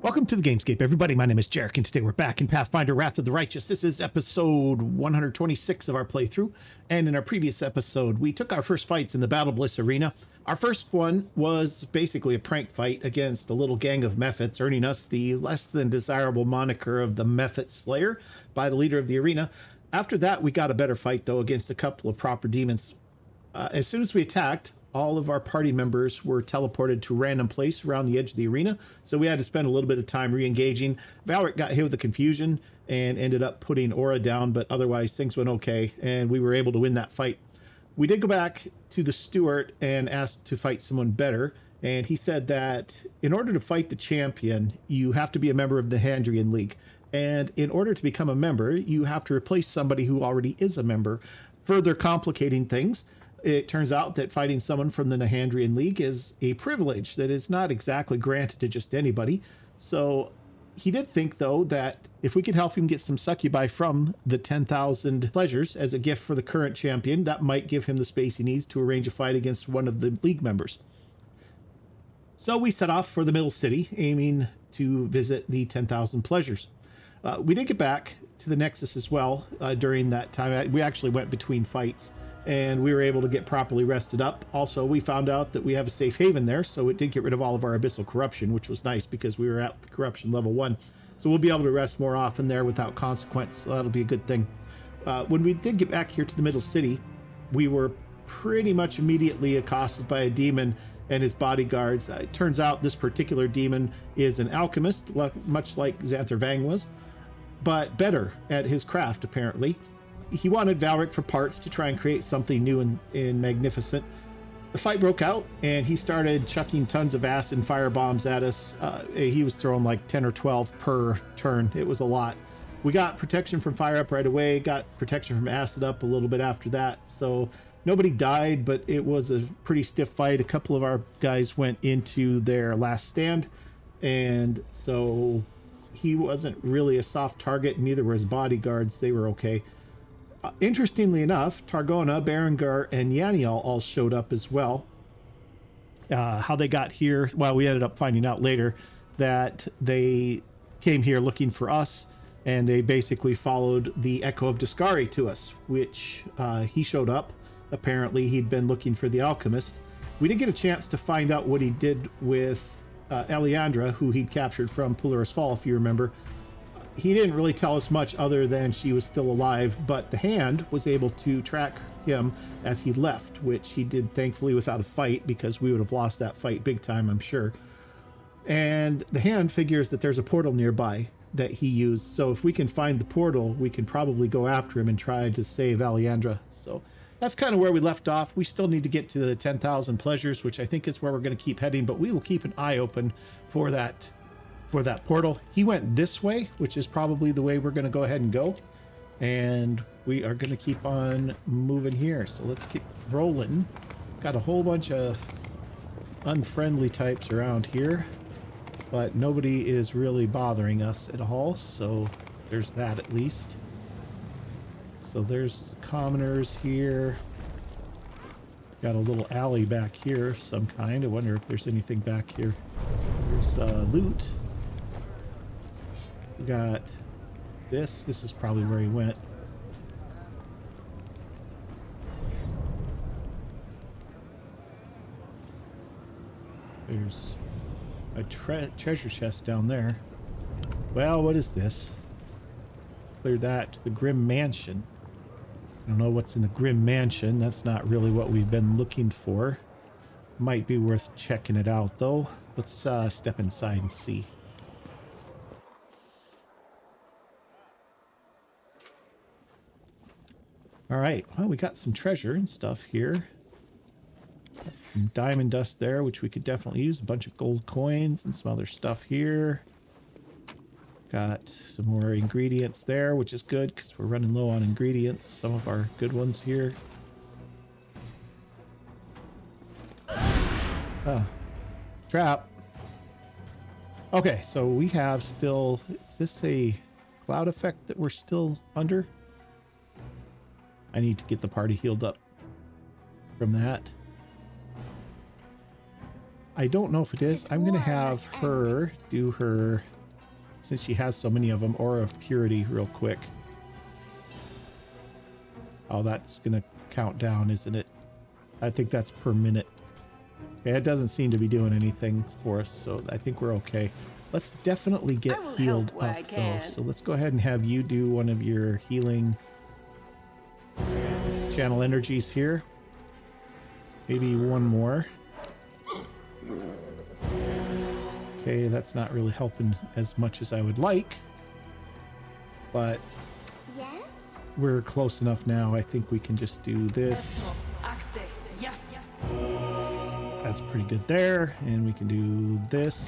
Welcome to the Gamescape, everybody. My name is Jarek, and today we're back in Pathfinder Wrath of the Righteous. This is episode 126 of our playthrough, and in our previous episode, we took our first fights in the Battle Bliss Arena. Our first one was basically a prank fight against a little gang of Mephits, earning us the less than desirable moniker of the Mephit Slayer by the leader of the arena. After that, we got a better fight, though, against a couple of proper demons. As soon as we attacked, all of our party members were teleported to a random place around the edge of the arena, so we had to spend a little bit of time re-engaging. Valric got hit with the confusion and ended up putting Aura down, but otherwise things went okay, and we were able to win that fight. We did go back to the steward and asked to fight someone better, and he said that in order to fight the champion, you have to be a member of the Handrian League, and in order to become a member, you have to replace somebody who already is a member, further complicating things. It turns out that fighting someone from the Nahandrian League is a privilege that is not exactly granted to just anybody. So he did think, though, that if we could help him get some succubi from the 10,000 pleasures as a gift for the current champion, that might give him the space he needs to arrange a fight against one of the league members. So we set off for the middle city, aiming to visit the 10,000 pleasures. We did get back to the Nexus as well during that time. We actually went between fights, and we were able to get properly rested up. Also, we found out that we have a safe haven there, so it did get rid of all of our abyssal corruption, which was nice because we were at corruption level 1. So we'll be able to rest more often there without consequence, so that'll be a good thing. When we did get back here to the middle city, we were pretty much immediately accosted by a demon and his bodyguards. It turns out this particular demon is an alchemist, much like Xanther Vang was, but better at his craft, apparently. He wanted Valric for parts to try and create something new and magnificent. The fight broke out, and he started chucking tons of acid and fire bombs at us. He was throwing like 10 or 12 per turn. It was a lot. We got protection from fire up right away, got protection from acid up a little bit after that. So nobody died, but it was a pretty stiff fight. A couple of our guys went into their last stand, and so he wasn't really a soft target, neither were his bodyguards. They were okay. Interestingly enough, Targona, Berengar, and Yaniel all showed up as well. How they got here, well, we ended up finding out later that they came here looking for us, and they basically followed the Echo of Discari to us, which he showed up. Apparently, he'd been looking for the alchemist. We did get a chance to find out what he did with Eliandra, who he'd captured from Polaris Fall, if you remember. He didn't really tell us much other than she was still alive, but the Hand was able to track him as he left, which he did thankfully without a fight, because we would have lost that fight big time, I'm sure. And the Hand figures that there's a portal nearby that he used, so if we can find the portal, we can probably go after him and try to save Eliandra. So that's kind of where we left off. We still need to get to the 10,000 pleasures, which I think is where we're going to keep heading, but we will keep an eye open for that portal. He went this way, which is probably the way we're going to go ahead and go, and we are going to keep on moving here. So let's keep rolling. Got a whole bunch of unfriendly types around here, but nobody is really bothering us at all, so there's that at least. So there's commoners here. Got a little alley back here of some kind. I wonder if there's anything back here. There's loot. We got this. This is probably where he went. There's a treasure chest down there. Well, what is this? Clear that. The Grim Mansion. I don't know what's in the Grim Mansion. That's not really what we've been looking for. Might be worth checking it out, though. Let's step inside and see. All right, well, we got some treasure and stuff here. Got some diamond dust there, which we could definitely use. A bunch of gold coins and some other stuff here. Got some more ingredients there, which is good because we're running low on ingredients. Some of our good ones here. Trap. Okay, so we have still... Is this a cloud effect that we're still under? I need to get the party healed up from that. I don't know if it is. I'm going to have her do her since she has so many of them, Aura of Purity real quick. Oh, that's going to count down, isn't it? I think that's per minute. Okay, it doesn't seem to be doing anything for us, so I think we're okay. Let's definitely get healed up, though. So let's go ahead and have you do one of your healing channel energies here. Maybe one more. Okay, that's not really helping as much as I would like. But yes, we're close enough now. I think we can just do this. That's pretty good there. And we can do this.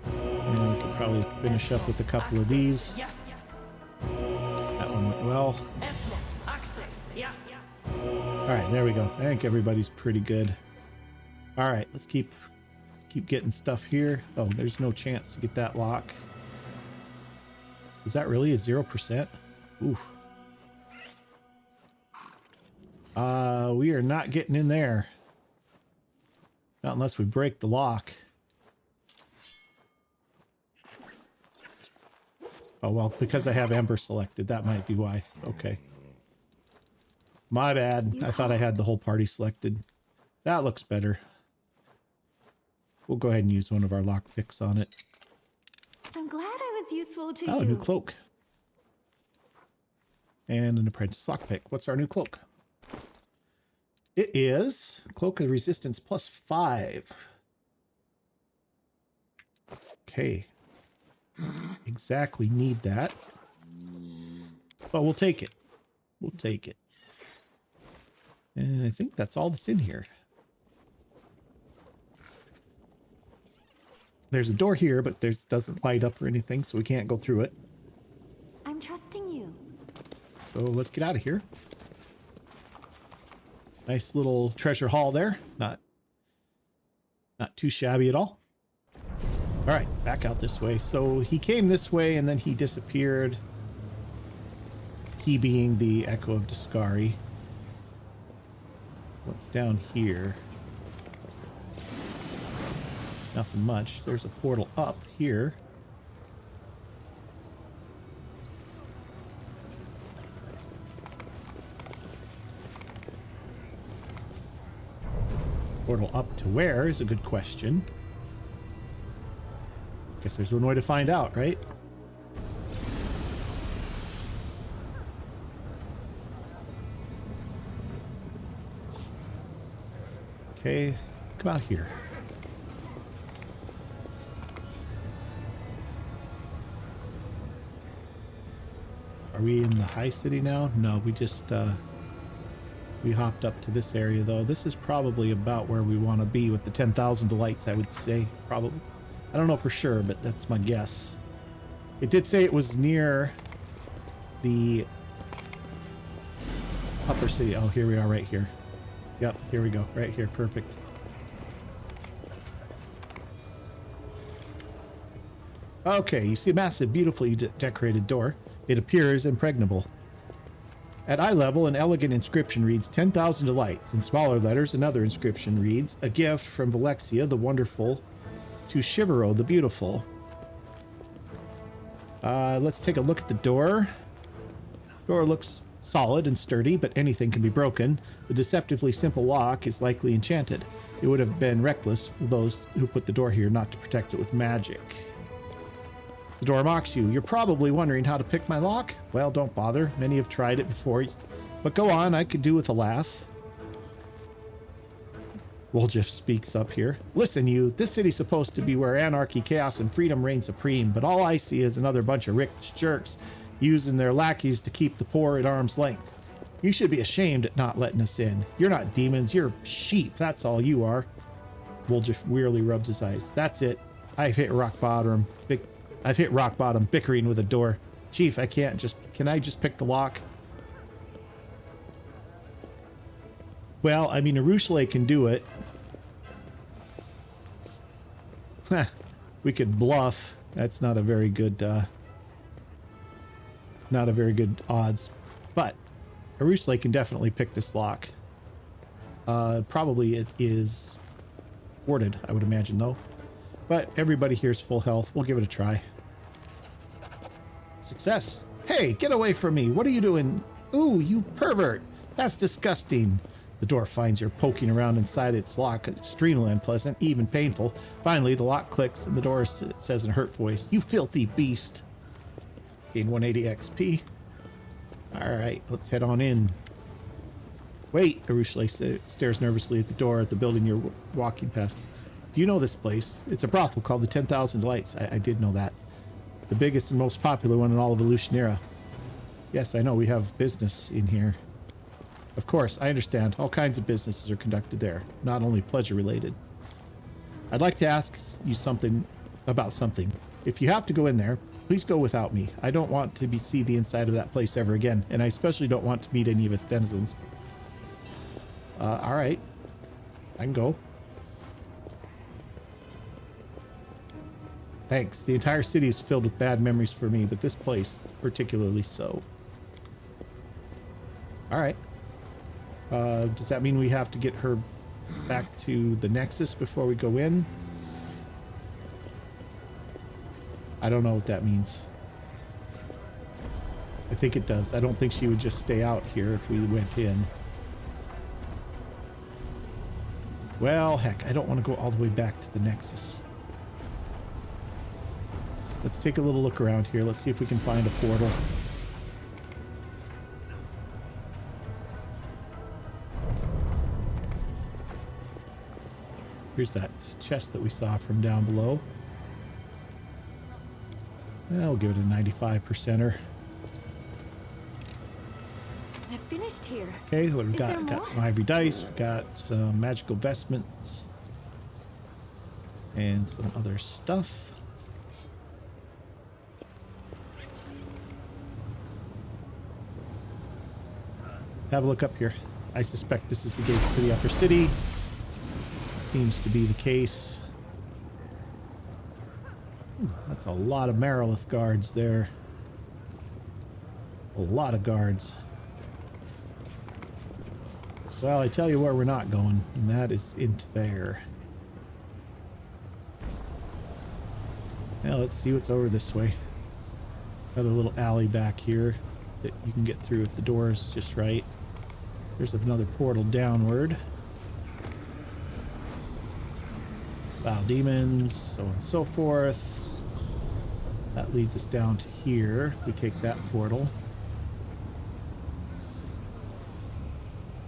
And we can probably finish up with a couple of these. That one went well. Alright, there we go. I think everybody's pretty good. Alright, let's keep getting stuff here. Oh, there's no chance to get that lock. Is that really a 0%? Oof. We are not getting in there. Not unless we break the lock. Oh, well, because I have Ember selected, that might be why. Okay. My bad. I thought I had the whole party selected. That looks better. We'll go ahead and use one of our lock picks on it. I'm glad I was useful to you. Oh, a new cloak. And an apprentice lockpick. What's our new cloak? It is Cloak of Resistance +5. Okay. Exactly need that. But we'll take it. We'll take it. And I think that's all that's in here. There's a door here, but there's doesn't light up or anything, so we can't go through it. I'm trusting you. So let's get out of here. Nice little treasure haul there. Not too shabby at all. All right, back out this way. So he came this way and then he disappeared. He being the Echo of Discari. What's down here? Nothing much. There's a portal up here. Portal up to where is a good question. Guess there's one way to find out, right? Okay, let's come out here. Are we in the high city now? No, we just we hopped up to this area though. This is probably about where we want to be with the 10,000 delights, I would say. Probably. I don't know for sure, but that's my guess. It did say it was near the upper city. Oh, here we are right here. Yep, here we go. Right here. Perfect. Okay, you see a massive, beautifully decorated door. It appears impregnable. At eye level, an elegant inscription reads 10,000 delights. In smaller letters, another inscription reads, a gift from Valexia the Wonderful to Shivero the Beautiful. Let's take a look at the door. Door looks solid and sturdy, but anything can be broken. The deceptively simple lock is likely enchanted. It would have been reckless for those who put the door here not to protect it with magic. The door mocks you. You're probably wondering how to pick my lock? Well, don't bother. Many have tried it before. But go on, I could do with a laugh. Woljif speaks up here. Listen, you. This city's supposed to be where anarchy, chaos, and freedom reign supreme, but all I see is another bunch of rich jerks using their lackeys to keep the poor at arm's length. You should be ashamed at not letting us in. You're not demons, you're sheep. That's all you are. Woljif wearily rubs his eyes. That's it. I've hit rock bottom. I've hit rock bottom bickering with a door. Chief, can I just pick the lock? Well, I mean, Arushale can do it. We could bluff. That's not a very good, odds. But Arushale can definitely pick this lock. Probably it is warded, I would imagine, though. But everybody here's full health. We'll give it a try. Success. Hey, get away from me. What are you doing? Ooh, you pervert. That's disgusting. The door finds you're poking around inside its lock. Extremely unpleasant, even painful. Finally, the lock clicks and the door says in a hurt voice, "You filthy beast." Gain 180 XP. Alright, let's head on in. Wait, Arushale stares nervously at the door at the building you're walking past. Do you know this place? It's a brothel called the 10,000 Lights. I did know that. The biggest and most popular one in all of Alushinyrra. Yes, I know, we have business in here. Of course, I understand. All kinds of businesses are conducted there, not only pleasure related. I'd like to ask you something about something. If you have to go in there, please go without me. I don't want to see the inside of that place ever again, and I especially don't want to meet any of its denizens. Alright. I can go. Thanks. The entire city is filled with bad memories for me, but this place particularly so. Alright. Does that mean we have to get her back to the Nexus before we go in? I don't know what that means. I think it does. I don't think she would just stay out here if we went in. Well, heck, I don't want to go all the way back to the Nexus. Let's take a little look around here. Let's see if we can find a portal. Here's that chest that we saw from down below. I'll give it a 95%er. I finished here. Okay, what do we Is got? there Got more? some ivory dice. We got some magical vestments. And some other stuff. Have a look up here. I suspect this is the gates to the upper city. Seems to be the case. Ooh, that's a lot of Marilith guards there. A lot of guards. Well, I tell you where we're not going, and that is into there. Now let's see what's over this way. Another little alley back here that you can get through if the door is just right. There's another portal downward. Foul demons, so on and so forth. That leads us down to here if we take that portal.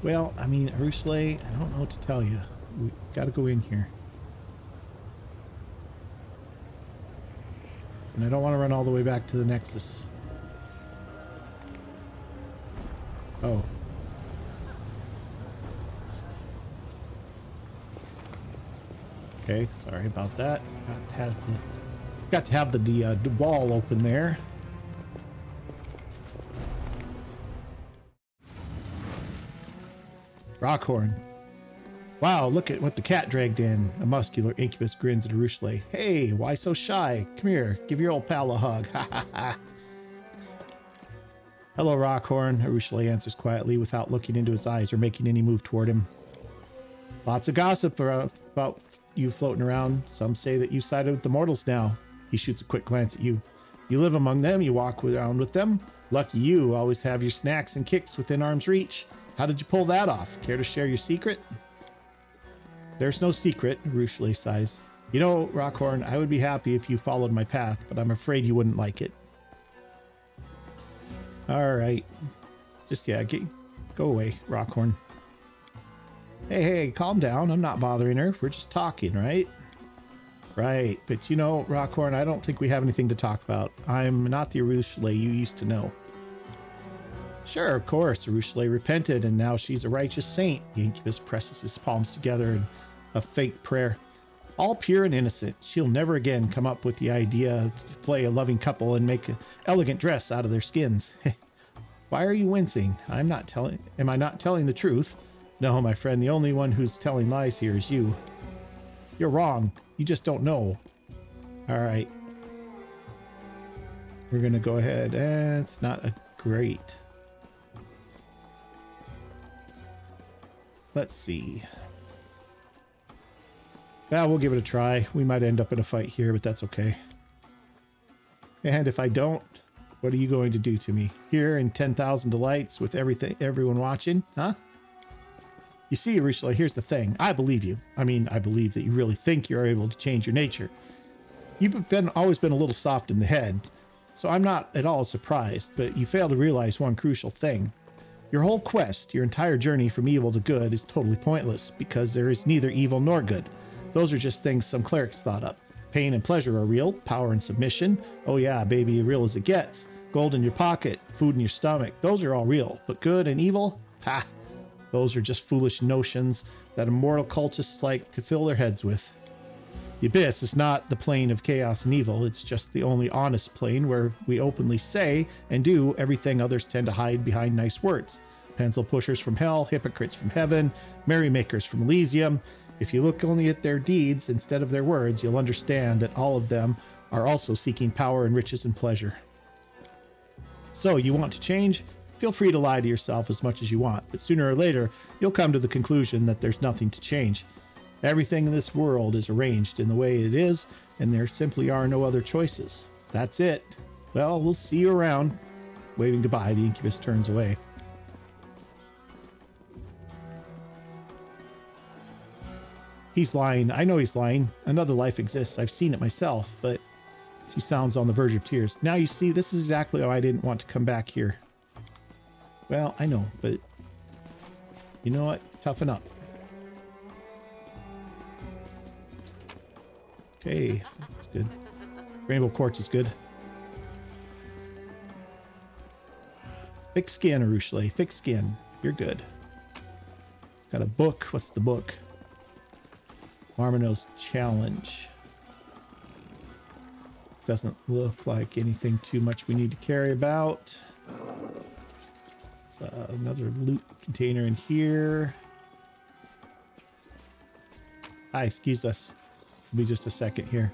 Well, I mean, Arushale, I don't know what to tell you. We gotta go in here. And I don't want to run all the way back to the Nexus. Oh. Okay, sorry about that. Got to have the wall open there. Rockhorn. Wow, look at what the cat dragged in. A muscular incubus grins at Arushale. Hey, why so shy? Come here, give your old pal a hug. Ha ha ha. Hello, Rockhorn, Arushale answers quietly without looking into his eyes or making any move toward him. Lots of gossip about you floating around. Some say that you sided with the mortals now. He shoots a quick glance at you. You live among them, you walk around with them. Lucky you, always have your snacks and kicks within arm's reach. How did you pull that off? Care to share your secret? There's no secret, Arushale sighs. You know, Rockhorn, I would be happy if you followed my path, but I'm afraid you wouldn't like it. Alright. Just, yeah, go away, Rockhorn. Hey, calm down. I'm not bothering her. We're just talking, right? Right, but you know, Rockhorn, I don't think we have anything to talk about. I'm not the Arushale you used to know. Sure, of course, Arushale repented, and now she's a righteous saint. The incubus presses his palms together in a fake prayer. All pure and innocent. She'll never again come up with the idea to play a loving couple and make an elegant dress out of their skins. Why are you wincing? Am I not telling the truth? No, my friend, the only one who's telling lies here is you. You're wrong. You just don't know. All right. We're going to go ahead. It's not a great. Let's see. Well, we'll give it a try. We might end up in a fight here, but that's okay. And if I don't, what are you going to do to me? Here in 10,000 delights with everyone watching, huh? You see, Arusula, here's the thing. I believe you. I mean, I believe that you really think you're able to change your nature. You've always been a little soft in the head, so I'm not at all surprised, but you fail to realize one crucial thing. Your whole quest, your entire journey from evil to good is totally pointless, because there is neither evil nor good. Those are just things some clerics thought up. Pain and pleasure are real, power and submission. Oh yeah, baby, real as it gets. Gold in your pocket, food in your stomach, those are all real. But good and evil? Ha! Those are just foolish notions that immortal cultists like to fill their heads with. The Abyss is not the plane of chaos and evil, it's just the only honest plane where we openly say and do everything others tend to hide behind nice words. Pencil pushers from hell, hypocrites from heaven, merrymakers from Elysium. If you look only at their deeds instead of their words, you'll understand that all of them are also seeking power and riches and pleasure. So, you want to change? Feel free to lie to yourself as much as you want, but sooner or later, you'll come to the conclusion that there's nothing to change. Everything in this world is arranged in the way it is, and there simply are no other choices. That's it. Well, we'll see you around. Waving goodbye, the incubus turns away. He's lying. I know he's lying. Another life exists. I've seen it myself, but she sounds on the verge of tears. Now you see, this is exactly why I didn't want to come back here. Well, I know, but you know what? Toughen up. Okay, that's good. Rainbow quartz is good. Thick skin, Arushle. Thick skin. You're good. Got a book. What's the book? Marminos Challenge. Doesn't look like anything too much we need to carry about. Another loot container in here. Hi, excuse us. It'll be just a second here.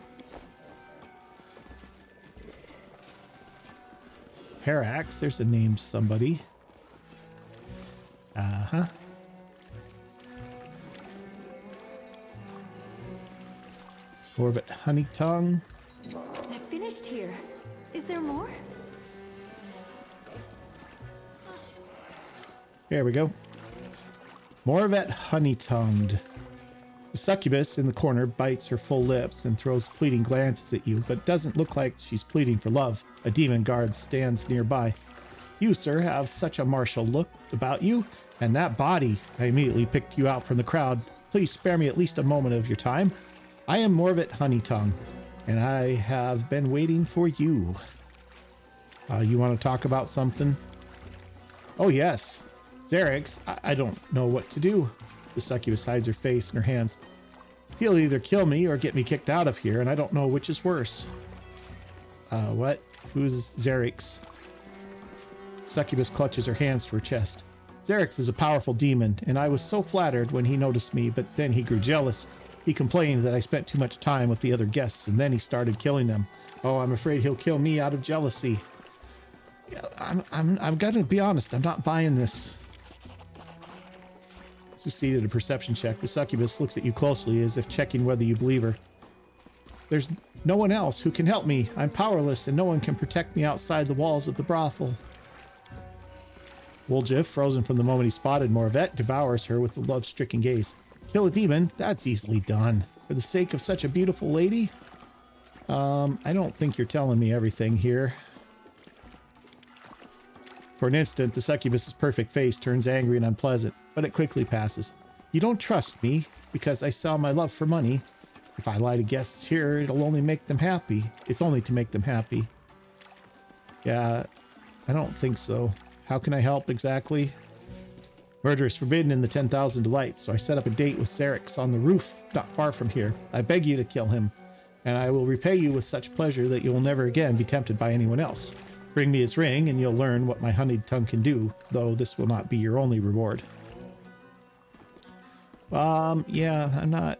Parax, there's a name somebody. Uh-huh. Orbit Honey Tongue. I finished here. Is there more? There we go. Morvet honey-tongued. The succubus in the corner bites her full lips and throws pleading glances at you, but doesn't look like she's pleading for love. A demon guard stands nearby. You, sir, have such a martial look about you, and that body. I immediately picked you out from the crowd. Please spare me at least a moment of your time. I am Morvet Honeytongue, and I have been waiting for you. You want to talk about something? Oh, yes. Xerix, I don't know what to do. The succubus hides her face in her hands. He'll either kill me or get me kicked out of here, and I don't know which is worse. What? Who's Xerix? Succubus clutches her hands to her chest. Xerix is a powerful demon, and I was so flattered when he noticed me, but then he grew jealous. He complained that I spent too much time with the other guests, and then he started killing them. Oh, I'm afraid he'll kill me out of jealousy. I'm gonna be honest, I'm not buying this. Succeeded a perception check. The succubus looks at you closely as if checking whether you believe her. There's no one else who can help me. I'm powerless and no one can protect me outside the walls of the brothel. Woljif, frozen from the moment he spotted Morvet, devours her with a love-stricken gaze. Kill a demon? That's easily done. For the sake of such a beautiful lady? I don't think you're telling me everything here. For an instant, the succubus's perfect face turns angry and unpleasant, but it quickly passes. You don't trust me because I sell my love for money. If I lie to guests here, it'll only make them happy. It's only to make them happy. Yeah, I don't think so. How can I help exactly? Murder is forbidden in the 10,000 Delights, so I set up a date with Xerix on the roof not far from here. I beg you to kill him, and I will repay you with such pleasure that you will never again be tempted by anyone else. Bring me his ring, and you'll learn what my honeyed tongue can do, though this will not be your only reward. Yeah, I'm not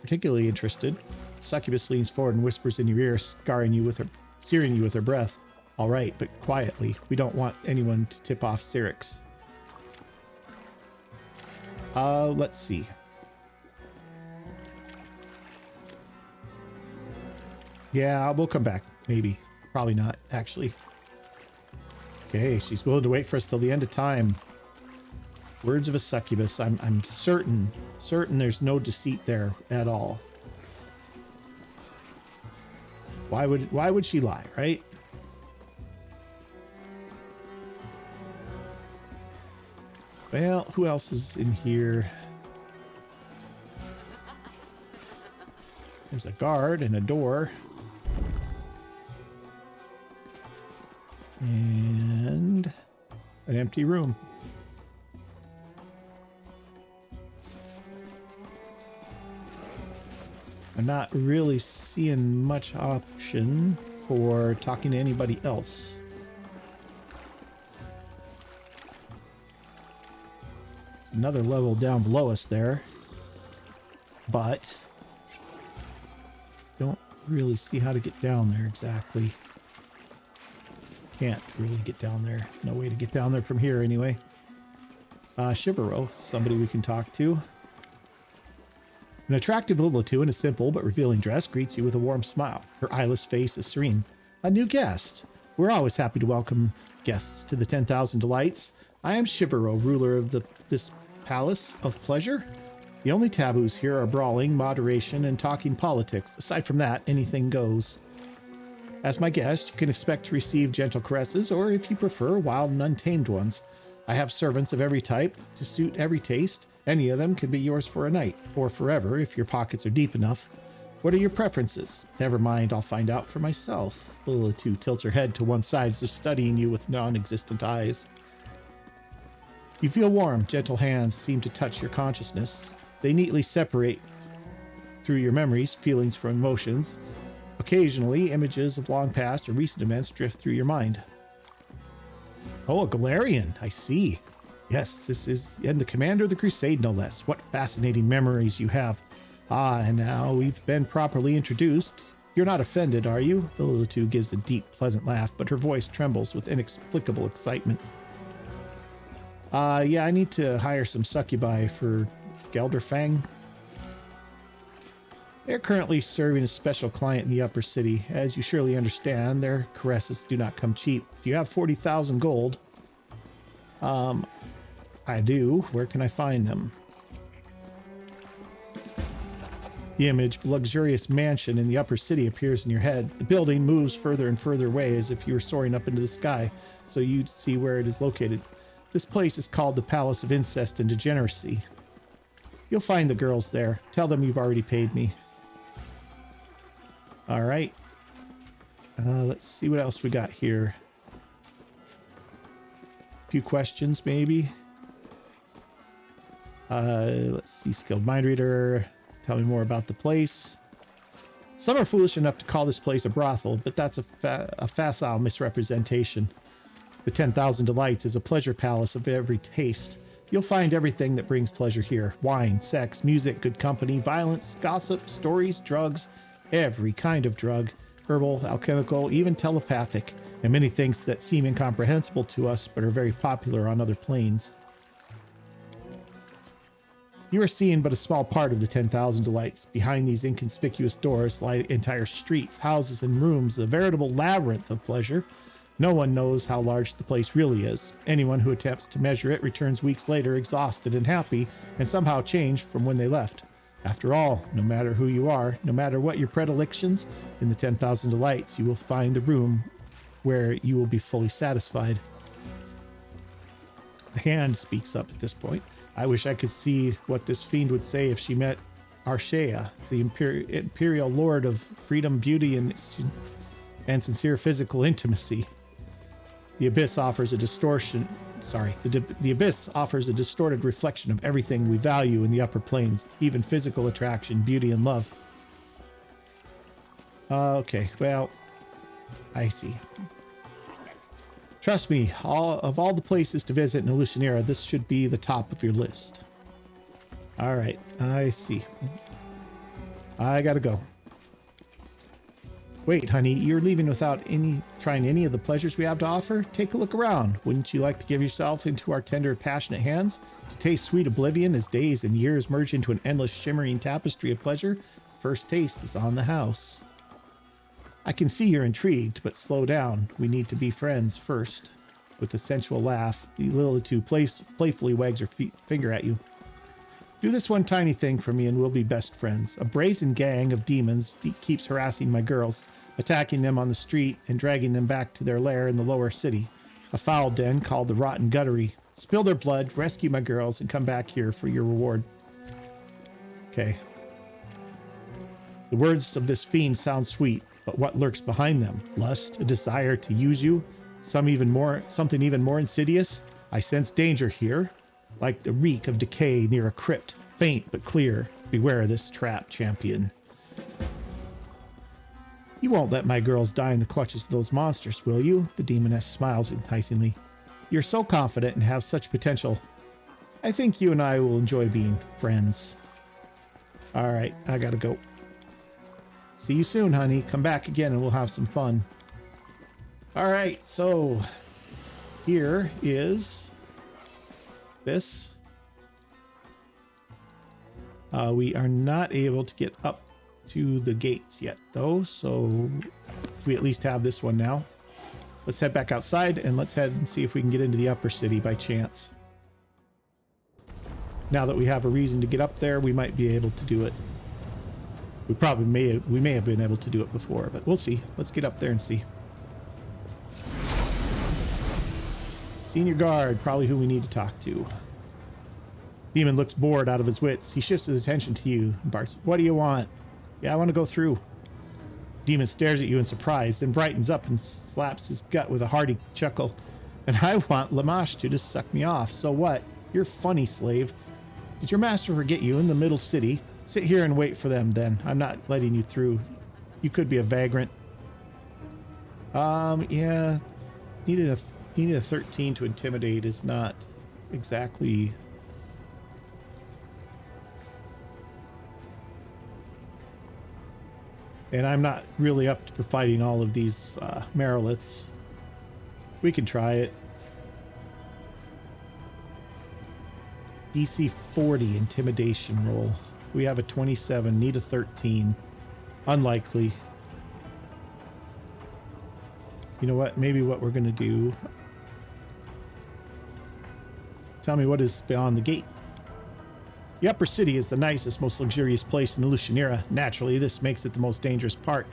particularly interested. Succubus leans forward and whispers in your ear, searing you with her breath. All right, but quietly. We don't want anyone to tip off Xerix. Let's see. Yeah, we'll come back. Maybe. Probably not, actually. Okay, she's willing to wait for us till the end of time. Words of a succubus. I'm certain there's no deceit there at all. Why would she lie, right? Well, who else is in here? There's a guard and a door. And an empty room. I'm not really seeing much option for talking to anybody else. There's another level down below us there. But don't really see how to get down there exactly. Can't really get down there. No way to get down there from here anyway. Shivero, somebody we can talk to. An attractive Lilatu in a simple but revealing dress greets you with a warm smile. Her eyeless face is serene. A new guest. We're always happy to welcome guests to the 10,000 Delights. I am Shivero, ruler of this palace of pleasure. The only taboos here are brawling, moderation, and talking politics. Aside from that, anything goes. As my guest, you can expect to receive gentle caresses, or if you prefer, wild and untamed ones. I have servants of every type to suit every taste. Any of them can be yours for a night, or forever if your pockets are deep enough. What are your preferences? Never mind, I'll find out for myself. Lilatu tilts her head to one side as if studying you with non-existent eyes. You feel warm, gentle hands seem to touch your consciousness. They neatly separate through your memories, feelings from emotions. Occasionally, images of long past or recent events drift through your mind. Oh, a Galarian, I see. Yes, this is and the commander of the crusade, no less. What fascinating memories you have. Ah, and now we've been properly introduced. You're not offended, are you? The Lilatu gives a deep, pleasant laugh, but her voice trembles with inexplicable excitement. Yeah, I need to hire some succubi for Gelderfang. They're currently serving a special client in the upper city. As you surely understand, their caresses do not come cheap. Do you have 40,000 gold? I do. Where can I find them? The image of a luxurious mansion in the upper city appears in your head. The building moves further and further away as if you were soaring up into the sky, so you see where it is located. This place is called the Palace of Incest and Degeneracy. You'll find the girls there. Tell them you've already paid me. All right. Let's see what else we got here. A few questions, maybe. Let's see. Skilled mind reader. Tell me more about the place. Some are foolish enough to call this place a brothel, but that's a facile misrepresentation. The 10,000 Delights is a pleasure palace of every taste. You'll find everything that brings pleasure here. Wine, sex, music, good company, violence, gossip, stories, drugs, every kind of drug, herbal, alchemical, even telepathic, and many things that seem incomprehensible to us but are very popular on other planes. You are seeing but a small part of the 10,000 Delights. Behind these inconspicuous doors lie entire streets, houses, and rooms, a veritable labyrinth of pleasure. No one knows how large the place really is. Anyone who attempts to measure it returns weeks later exhausted and happy, and somehow changed from when they left. After all, no matter who you are, no matter what your predilections, in the 10,000 Delights, you will find the room where you will be fully satisfied. The hand speaks up at this point. I wish I could see what this fiend would say if she met Arshea, the imperial lord of freedom, beauty, and sincere physical intimacy. The abyss offers a distortion. The abyss offers a distorted reflection of everything we value in the upper planes, even physical attraction, beauty, and love. Okay, well, I see. Trust me, of all the places to visit in Alushinyrra, this should be the top of your list. All right, I see. I gotta go. Wait, honey, you're leaving without trying any of the pleasures we have to offer? Take a look around. Wouldn't you like to give yourself into our tender, passionate hands? To taste sweet oblivion as days and years merge into an endless, shimmering tapestry of pleasure? First taste is on the house. I can see you're intrigued, but slow down. We need to be friends first. With a sensual laugh, the Lilitu playfully wags her finger at you. Do this one tiny thing for me and we'll be best friends. A brazen gang of demons keeps harassing my girls, attacking them on the street and dragging them back to their lair in the lower city. A foul den called the Rotten Guttery. Spill their blood, rescue my girls, and come back here for your reward. Okay. The words of this fiend sound sweet, but what lurks behind them? Lust, a desire to use you? Something even more insidious? I sense danger here, like the reek of decay near a crypt, faint but clear. Beware this trap, champion. You won't let my girls die in the clutches of those monsters, will you? The demoness smiles enticingly. You're so confident and have such potential. I think you and I will enjoy being friends. All right, I gotta go. See you soon, honey. Come back again and we'll have some fun. All right, so here is this. We are not able to get up to the gates yet, though, so we at least have this one now. Let's head back outside and let's head and see if we can get into the upper city by chance. Now that we have a reason to get up there, we might be able to do it. We may have been able to do it before, but we'll see. Let's get up there and see. Senior guard, probably who we need to talk to. Demon looks bored out of his wits. He shifts his attention to you and barks, "What do you want?" "Yeah, I want to go through." Demon stares at you in surprise, then brightens up and slaps his gut with a hearty chuckle. "And I want Lamash to suck me off. So what? You're funny, slave. Did your master forget you in the middle city? Sit here and wait for them, then. I'm not letting you through. You could be a vagrant." Yeah. Needed a 13 to intimidate is not exactly... And I'm not really up for fighting all of these Mariliths. We can try it. DC 40 intimidation roll. We have a 27, need a 13. Unlikely. You know what? Maybe what we're going to do... Tell me what is beyond the gate. The upper city is the nicest, most luxurious place in Alushinyrra. Naturally, this makes it the most dangerous part.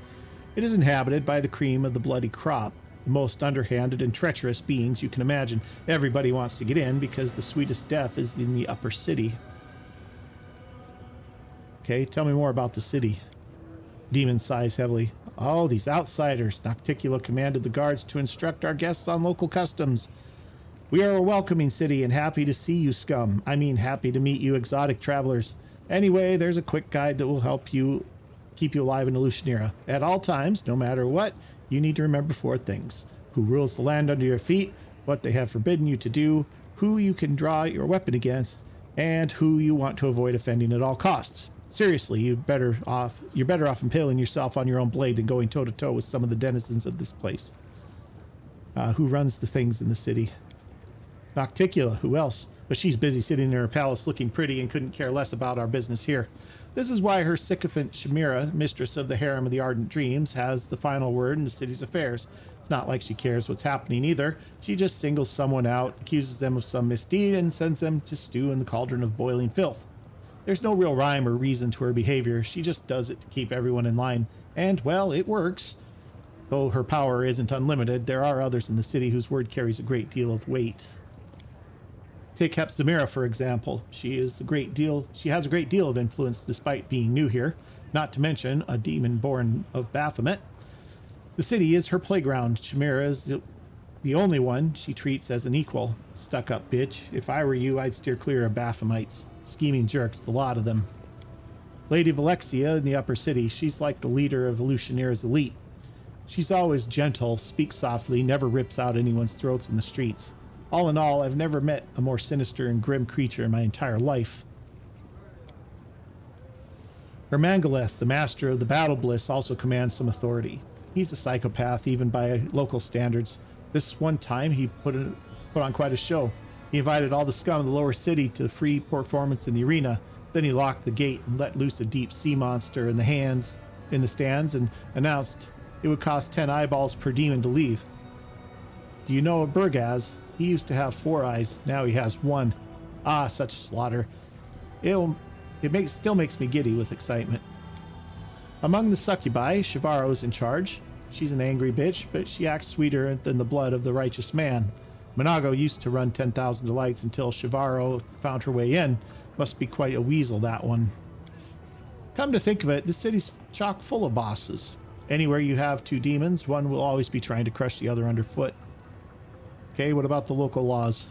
It is inhabited by the cream of the bloody crop, the most underhanded and treacherous beings you can imagine. Everybody wants to get in because the sweetest death is in the upper city. Okay, tell me more about the city. Demon sighs heavily. Oh, these outsiders. Nocticula commanded the guards to instruct our guests on local customs. We are a welcoming city and happy to see you, scum. I mean, happy to meet you, exotic travelers. Anyway, there's a quick guide that will help you keep you alive in Alushinyrra. At all times, no matter what, you need to remember 4 things. Who rules the land under your feet, what they have forbidden you to do, who you can draw your weapon against, and who you want to avoid offending at all costs. Seriously, you're better off impaling yourself on your own blade than going toe-to-toe with some of the denizens of this place. Who runs the things in the city? Nocticula, who else? But she's busy sitting in her palace looking pretty and couldn't care less about our business here. This is why her sycophant Chimera, mistress of the harem of the Ardent Dreams, has the final word in the city's affairs. It's not like she cares what's happening either. She just singles someone out, accuses them of some misdeed, and sends them to stew in the cauldron of boiling filth. There's no real rhyme or reason to her behavior. She just does it to keep everyone in line. And, well, it works. Though her power isn't unlimited, there are others in the city whose word carries a great deal of weight. Take Hepzimira, for example. She has a great deal of influence despite being new here, not to mention a demon born of Baphomet. The city is her playground. Chimera is the only one she treats as an equal. Stuck-up bitch. If I were you, I'd steer clear of Baphomets. Scheming jerks, the lot of them. Lady Valexia in the upper city. She's like the leader of Alushinyrra's elite. She's always gentle, speaks softly, never rips out anyone's throats in the streets. All in all, I've never met a more sinister and grim creature in my entire life. Hermangaleth, the master of the Battle Bliss, also commands some authority. He's a psychopath, even by local standards. This one time, he put on quite a show. He invited all the scum of the lower city to the free performance in the arena. Then he locked the gate and let loose a deep sea monster in the stands and announced, It would cost 10 eyeballs per demon to leave. Do you know Burgaz? He used to have 4 eyes. Now he has 1. Ah, such slaughter. Still makes me giddy with excitement. Among the succubi, Shivaro's in charge. She's an angry bitch, but she acts sweeter than the blood of the righteous man. Monago used to run 10,000 delights until Shivaro found her way in. Must be quite a weasel, that one. Come to think of it, the city's chock full of bosses. Anywhere you have 2 demons, one will always be trying to crush the other underfoot. Okay, what about the local laws?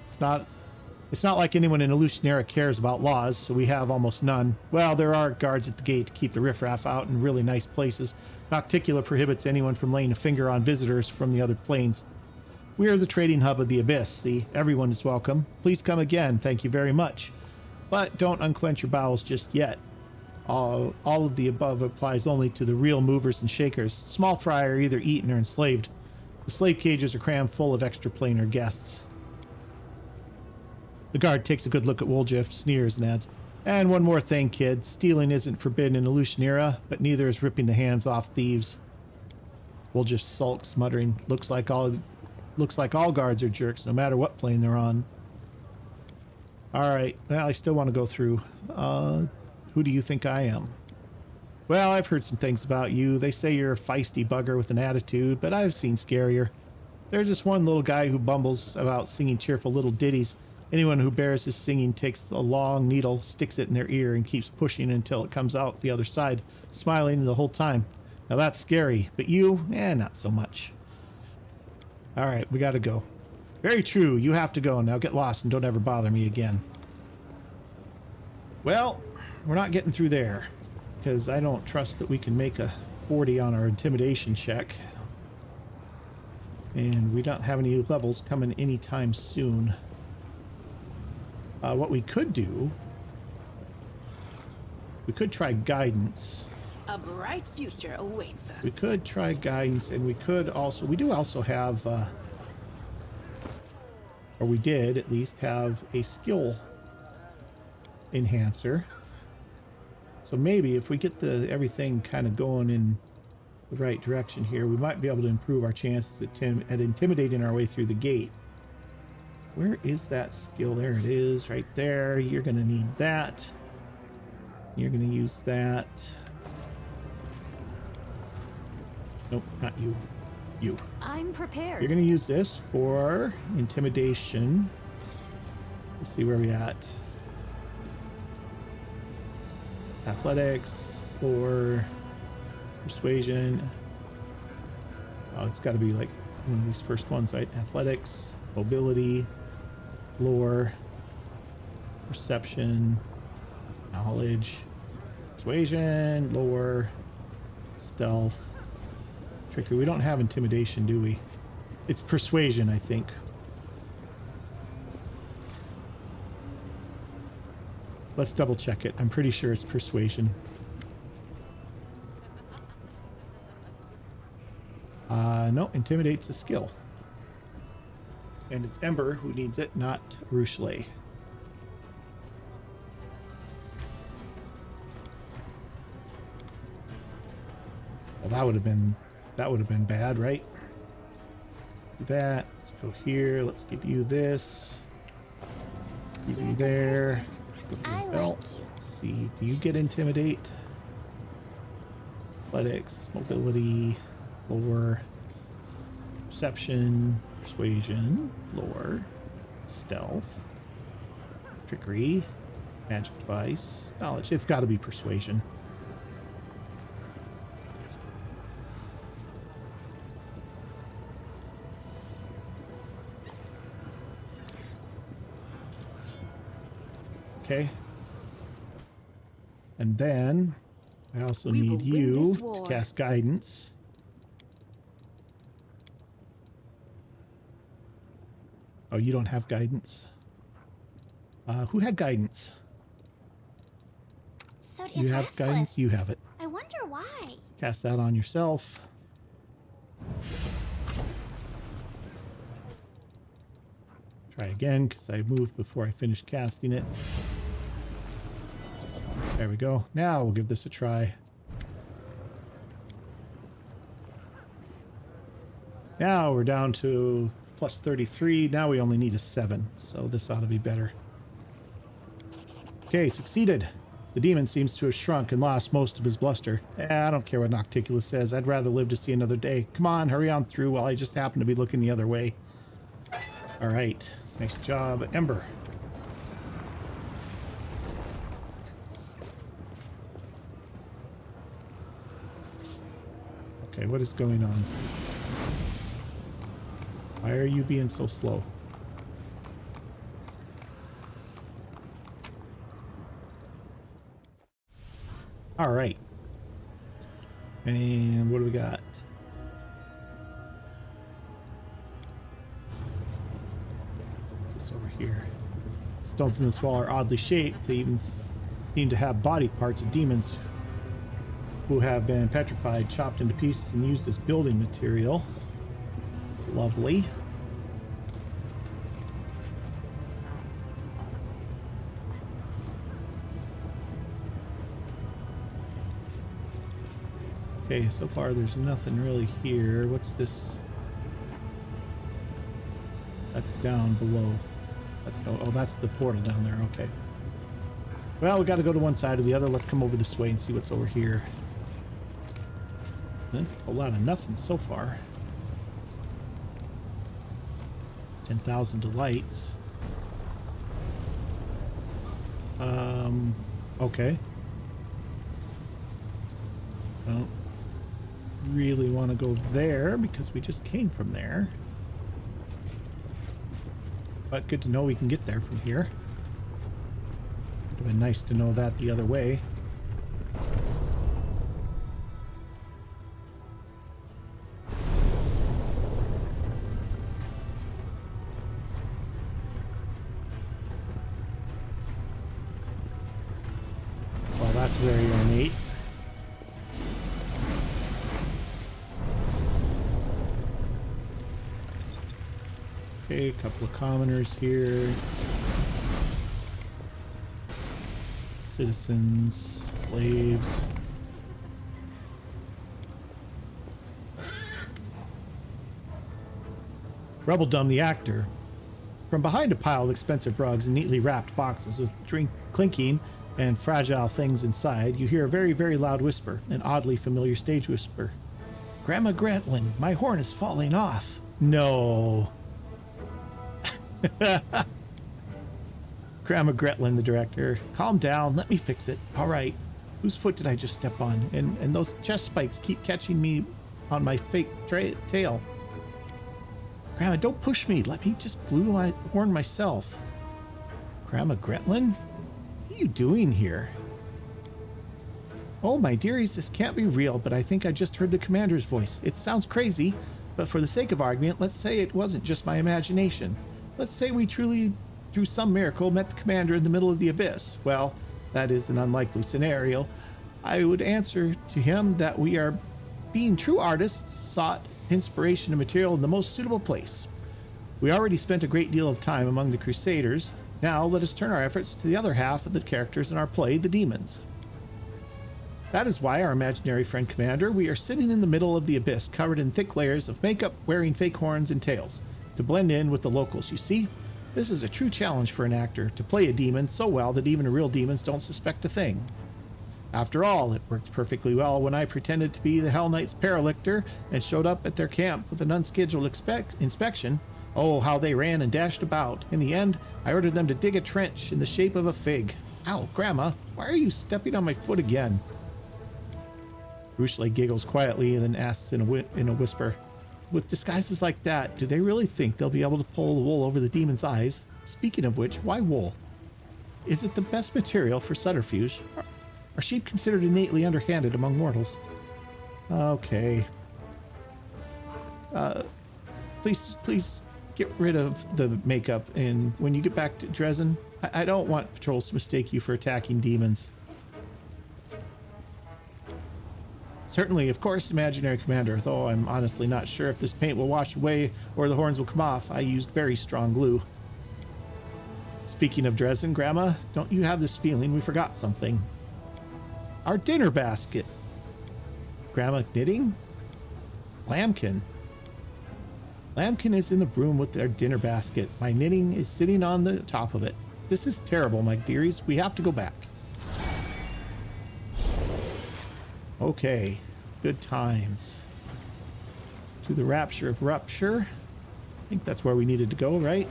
It's not like anyone in Alushinyrra cares about laws, so we have almost none. Well, there are guards at the gate to keep the riffraff out in really nice places. Nocticula prohibits anyone from laying a finger on visitors from the other planes. We are the trading hub of the Abyss, see? Everyone is welcome. Please come again, thank you very much. But don't unclench your bowels just yet. All of the above applies only to the real movers and shakers. Small fry are either eaten or enslaved. The slave cages are crammed full of extraplanar guests. The guard takes a good look at Woljif, sneers, and adds, "And one more thing, kid. Stealing isn't forbidden in Alushinyrra, but neither is ripping the hands off thieves." Woljif sulks, muttering, Looks like all guards are jerks, no matter what plane they're on. Alright, well, I still want to go through. Who do you think I am? Well, I've heard some things about you. They say you're a feisty bugger with an attitude, but I've seen scarier. There's this one little guy who bumbles about singing cheerful little ditties. Anyone who bears his singing takes a long needle, sticks it in their ear, and keeps pushing until it comes out the other side, smiling the whole time. Now that's scary, but you, not so much. Alright, we gotta go. Very true, you have to go. Now get lost and don't ever bother me again. Well, we're not getting through there, because I don't trust that we can make a 40 on our intimidation check. And we don't have any levels coming anytime soon. What we could do, we could try guidance. A bright future awaits us. We could try guidance, and we do also have, or we did at least have a skill enhancer. So maybe if we get everything kind of going in the right direction here, we might be able to improve our chances at intimidating our way through the gate. Where is that skill? There it is, right there. You're going to need that. You're going to use that. Nope, not you. You. I'm prepared. You're going to use this for intimidation. Let's see where we're at. Athletics, lore, persuasion. Oh, it's got to be like one of these first ones, right? Athletics, mobility, lore, perception, knowledge, persuasion, lore, stealth, trickery. We don't have intimidation, do we? It's persuasion, I think. Let's double check it. I'm pretty sure it's persuasion. No, intimidate's a skill. And it's Ember who needs it, not Ruchelet. Well, that would have been bad, right? Do that. Let's go here. Let's give you this. Give you there. Let's go for the belt. Let's see. Do you get intimidate? Athletics, mobility, lore, perception, persuasion, lore, stealth, trickery, magic device, knowledge. It's got to be persuasion. Okay. And then I also need you to cast guidance. Oh, you don't have guidance? Who had guidance? Sodia's You have restless. guidance? You have it. I wonder why. Cast that on yourself. Try again, because I moved before I finished casting it. There we go. Now we'll give this a try. Now we're down to plus 33. Now we only need a 7, so this ought to be better. Okay, succeeded. The demon seems to have shrunk and lost most of his bluster. I don't care what Nocticulus says. I'd rather live to see another day. Come on, hurry on through while I just happen to be looking the other way. All right. Nice job, Ember. Okay, what is going on? Why are you being so slow? All right. And what do we got? What's this over here? Stones in this wall are oddly shaped. They even seem to have body parts of demons who have been petrified, chopped into pieces, and used as building material. Lovely. Okay, so far there's nothing really here. What's this? That's down below. That's no. Oh, that's the portal down there. Okay. Well, we got to go to one side or the other. Let's come over this way and see what's over here. A whole lot of nothing so far. 10,000 delights. Okay. Well, really want to go there because we just came from there. But good to know we can get there from here. Would have been nice to know that the other way. Well, that's very ornate. Okay, a couple of commoners here. Citizens, slaves. Rubbledum the actor. From behind a pile of expensive rugs and neatly wrapped boxes with clinking and fragile things inside, you hear a very, very loud whisper, an oddly familiar stage whisper. Grandma Gretlin, my horn is falling off. No. Grandma Gretlin, the director. Calm down. Let me fix it. All right. Whose foot did I just step on? And those chest spikes keep catching me on my fake tail. Grandma, don't push me. Let me just glue my horn myself. Grandma Gretlin? What are you doing here? Oh, my dearies, this can't be real, but I think I just heard the commander's voice. It sounds crazy, but for the sake of argument, let's say it wasn't just my imagination. Let's say we truly, through some miracle, met the commander in the middle of the abyss. Well, that is an unlikely scenario. I would answer to him that we are, being true artists, sought inspiration and material in the most suitable place. We already spent a great deal of time among the Crusaders. Now let us turn our efforts to the other half of the characters in our play, the demons. That is why, our imaginary friend Commander, we are sitting in the middle of the abyss, covered in thick layers of makeup, wearing fake horns and tails, to blend in with the locals. You see, this is a true challenge for an actor, to play a demon so well that even real demons don't suspect a thing. After all, it worked perfectly well when I pretended to be the Hell Knight's paralictor and showed up at their camp with an unscheduled inspection. Oh, how they ran and dashed about. In the end, I ordered them to dig a trench in the shape of a fig. Ow, Grandma, why are you stepping on my foot again? Ruchle giggles quietly and then asks in a whisper, with disguises like that, do they really think they'll be able to pull the wool over the demon's eyes? Speaking of which, why wool? Is it the best material for subterfuge? Are sheep considered innately underhanded among mortals? Okay. Please get rid of the makeup, and when you get back to Dresden, I don't want patrols to mistake you for attacking demons. Certainly, of course, imaginary commander, though I'm honestly not sure if this paint will wash away or the horns will come off. I used very strong glue. Speaking of Dresden, Grandma, don't you have this feeling we forgot something? Our dinner basket. Grandma knitting? Lambkin. Lambkin is in the room with their dinner basket. My knitting is sitting on the top of it. This is terrible, my dearies. We have to go back. Okay. Good times. To the Rapture of Rupture. I think that's where we needed to go, right?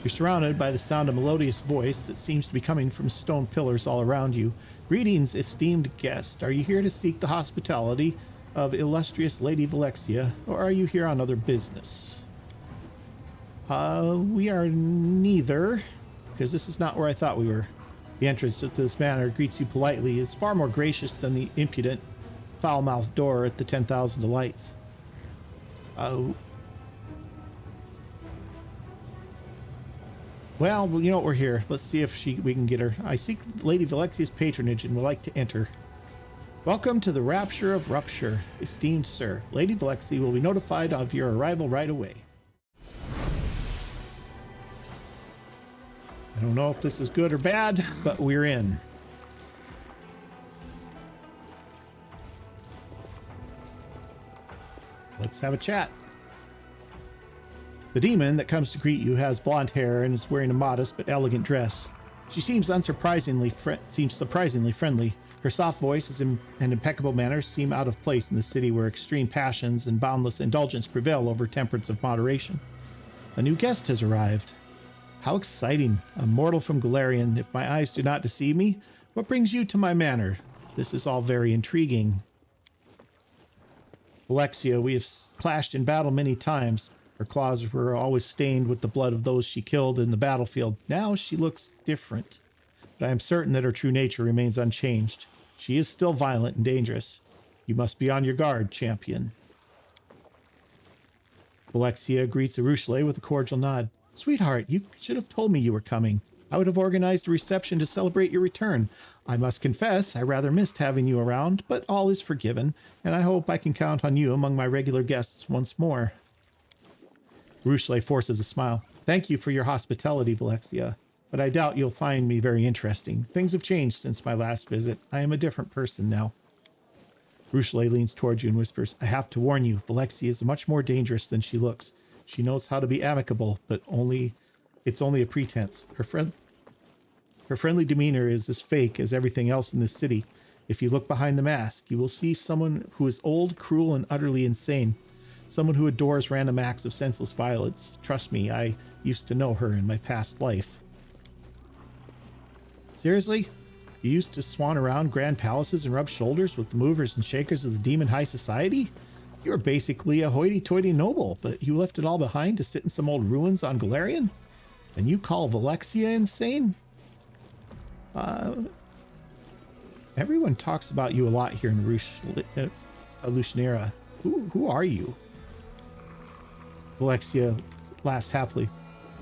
You're surrounded by the sound of a melodious voice that seems to be coming from stone pillars all around you. Greetings, esteemed guest. Are you here to seek the hospitality of illustrious Lady Valexia, or are you here on other business? We are neither, because this is not where I thought we were. The entrance to this manor greets you politely, is far more gracious than the impudent, foul-mouthed door at the 10,000 Delights. Well, you know what, we're here. Let's see if we can get her. I seek Lady Valexia's patronage and would like to enter. Welcome to the Rapture of Rupture, esteemed sir. Lady Valexia will be notified of your arrival right away. I don't know if this is good or bad, but we're in. Let's have a chat. The demon that comes to greet you has blonde hair and is wearing a modest but elegant dress. She seems surprisingly friendly. Her soft voice and impeccable manners seem out of place in the city where extreme passions and boundless indulgence prevail over temperance of moderation. A new guest has arrived. How exciting! A mortal from Galarian. If my eyes do not deceive me, what brings you to my manor? This is all very intriguing. Valexia, we have clashed in battle many times. Her claws were always stained with the blood of those she killed in the battlefield. Now she looks different, but I am certain that her true nature remains unchanged. She is still violent and dangerous. You must be on your guard, champion. Valexia greets Arushale with a cordial nod. Sweetheart, you should have told me you were coming. I would have organized a reception to celebrate your return. I must confess, I rather missed having you around, but all is forgiven, and I hope I can count on you among my regular guests once more. Arushale forces a smile. Thank you for your hospitality, Valexia, but I doubt you'll find me very interesting. Things have changed since my last visit. I am a different person now. Arushale leans towards you and whispers, I have to warn you, Valexia is much more dangerous than she looks. She knows how to be amicable, but it's only a pretense. Her friendly demeanor is as fake as everything else in this city. If you look behind the mask, you will see someone who is old, cruel, and utterly insane. Someone who adores random acts of senseless violence. Trust me, I used to know her in my past life. Seriously? You used to swan around grand palaces and rub shoulders with the movers and shakers of the demon high society? You're basically a hoity-toity noble, but you left it all behind to sit in some old ruins on Galarian? And you call Valexia insane? Everyone talks about you a lot here in Alushinyrra. Who are you? Valexia laughs happily.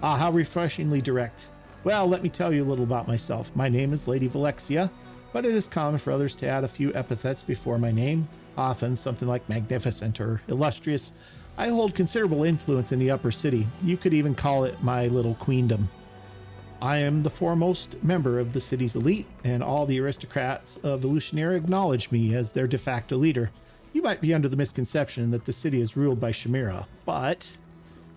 Ah, how refreshingly direct. Well, let me tell you a little about myself. My name is Lady Valexia, but it is common for others to add a few epithets before my name, often something like magnificent or illustrious. I hold considerable influence in the upper city. You could even call it my little queendom. I am the foremost member of the city's elite, and all the aristocrats of Alushinyrra acknowledge me as their de facto leader. You might be under the misconception that the city is ruled by Chimera, but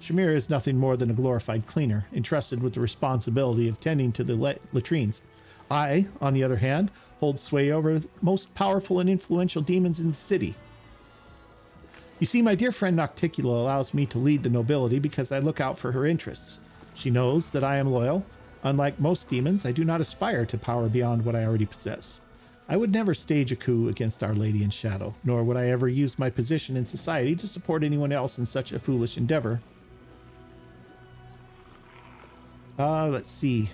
Chimera is nothing more than a glorified cleaner, entrusted with the responsibility of tending to the latrines. I, on the other hand, hold sway over the most powerful and influential demons in the city. You see, my dear friend Nocticula allows me to lead the nobility because I look out for her interests. She knows that I am loyal. Unlike most demons, I do not aspire to power beyond what I already possess. I would never stage a coup against Our Lady in Shadow, nor would I ever use my position in society to support anyone else in such a foolish endeavor. Let's see.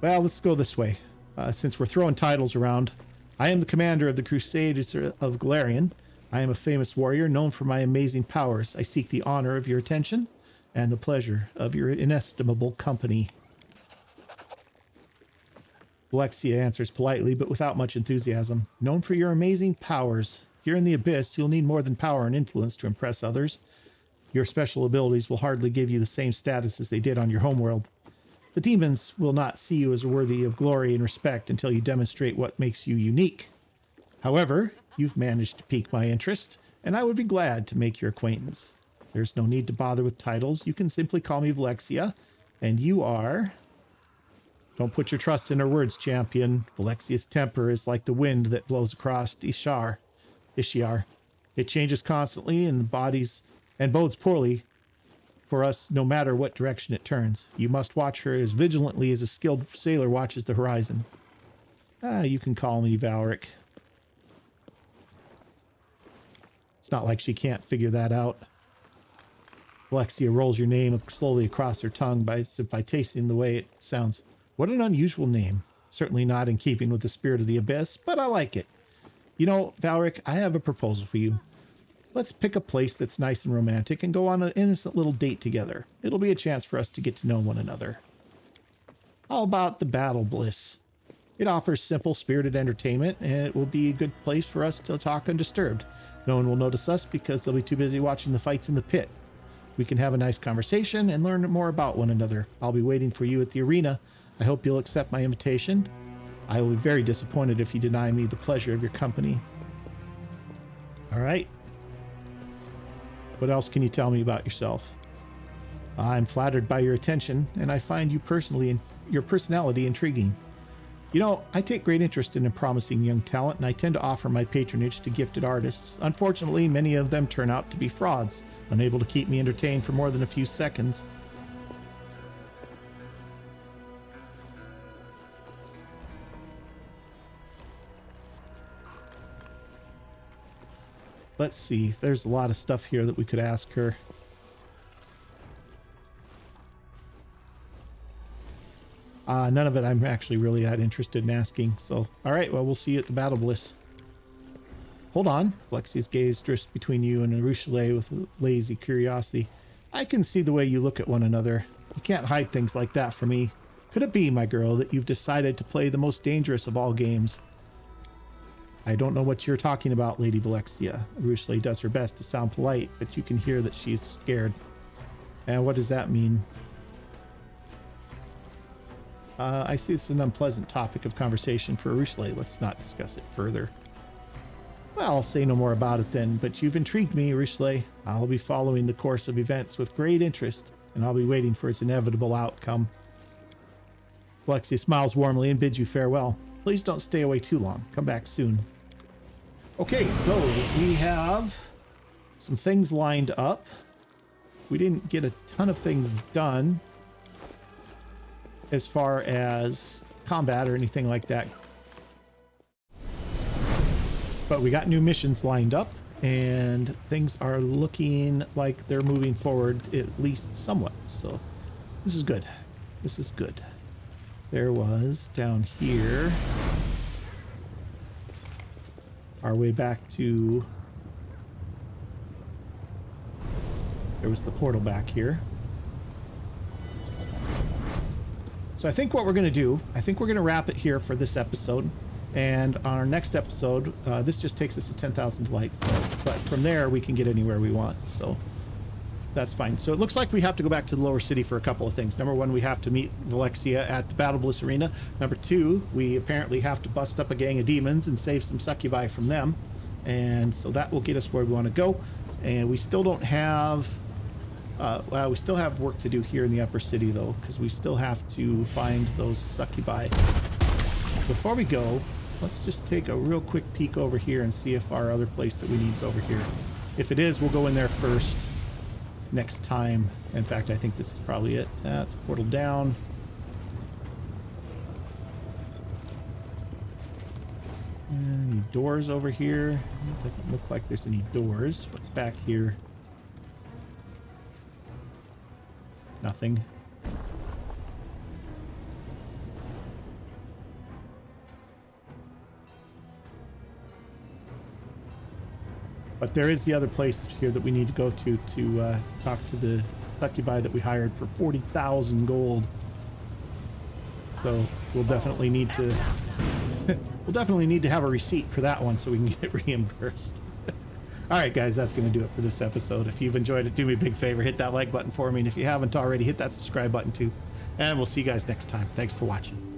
Well, let's go this way. Since we're throwing titles around, I am the commander of the Crusaders of Galarian. I am a famous warrior known for my amazing powers. I seek the honor of your attention and the pleasure of your inestimable company. Valexia answers politely, but without much enthusiasm. Known for your amazing powers. Here in the Abyss, you'll need more than power and influence to impress others. Your special abilities will hardly give you the same status as they did on your homeworld. The demons will not see you as worthy of glory and respect until you demonstrate what makes you unique. However, you've managed to pique my interest, and I would be glad to make your acquaintance. There's no need to bother with titles. You can simply call me Valexia, and you are... Don't put your trust in her words, champion. Valexia's temper is like the wind that blows across Ishiar. It changes constantly and bodes poorly for us no matter what direction it turns. You must watch her as vigilantly as a skilled sailor watches the horizon. You can call me Valric. It's not like she can't figure that out. Alexia rolls your name slowly across her tongue by tasting the way it sounds. What an unusual name. Certainly not in keeping with the spirit of the abyss, but I like it. You know, Valric, I have a proposal for you. Let's pick a place that's nice and romantic and go on an innocent little date together. It'll be a chance for us to get to know one another. How about the Battle Bliss? It offers simple, spirited entertainment, and it will be a good place for us to talk undisturbed. No one will notice us because they'll be too busy watching the fights in the pit. We can have a nice conversation and learn more about one another. I'll be waiting for you at the arena. I hope you'll accept my invitation. I will be very disappointed if you deny me the pleasure of your company. All right. What else can you tell me about yourself? I'm flattered by your attention, and I find your personality intriguing. You know, I take great interest in a promising young talent, and I tend to offer my patronage to gifted artists. Unfortunately, many of them turn out to be frauds, unable to keep me entertained for more than a few seconds. Let's see. There's a lot of stuff here that we could ask her. None of it I'm actually really that interested in asking. So, all right. Well, we'll see you at the Battle Bliss. Hold on. Lexia's gaze drifts between you and Alushinyrra with lazy curiosity. I can see the way you look at one another. You can't hide things like that from me. Could it be, my girl, that you've decided to play the most dangerous of all games? I don't know what you're talking about, Lady Valexia. Alushinyrra does her best to sound polite, but you can hear that she's scared. And what does that mean? I see it's an unpleasant topic of conversation for Alushinyrra. Let's not discuss it further. Well, I'll say no more about it then, but you've intrigued me, Alushinyrra. I'll be following the course of events with great interest, and I'll be waiting for its inevitable outcome. Valexia smiles warmly and bids you farewell. Please don't stay away too long. Come back soon. Okay, so we have some things lined up. We didn't get a ton of things done as far as combat or anything like that. But we got new missions lined up, and things are looking like they're moving forward, at least somewhat. So this is good. This is good. There was down here our way back to... There was the portal back here. So I think what we're going to do, I think we're going to wrap it here for this episode. And on our next episode, this just takes us to 10,000 delights. But from there, we can get anywhere we want. So that's fine. So it looks like we have to go back to the lower city for a couple of things. Number one, we have to meet Valexia at the Battle Bliss Arena. Number two, we apparently have to bust up a gang of demons and save some succubi from them. And so that will get us where we want to go. And we still don't have... well, we still have work to do here in the upper city, though, because we still have to find those succubi. Before we go, let's just take a real quick peek over here and see if our other place that we need is over here. If it is, we'll go in there first next time. In fact, I think this is probably it. That's portal down. Any doors over here? It doesn't look like there's any doors. What's back here? Nothing. But there is the other place here that we need to go to talk to the succubi that we hired for 40,000 gold. So we'll definitely need to have a receipt for that one so we can get reimbursed. All right, guys, that's going to do it for this episode. If you've enjoyed it, do me a big favor, hit that like button for me, and if you haven't already, hit that subscribe button too. and we'll see you guys next time. Thanks for watching.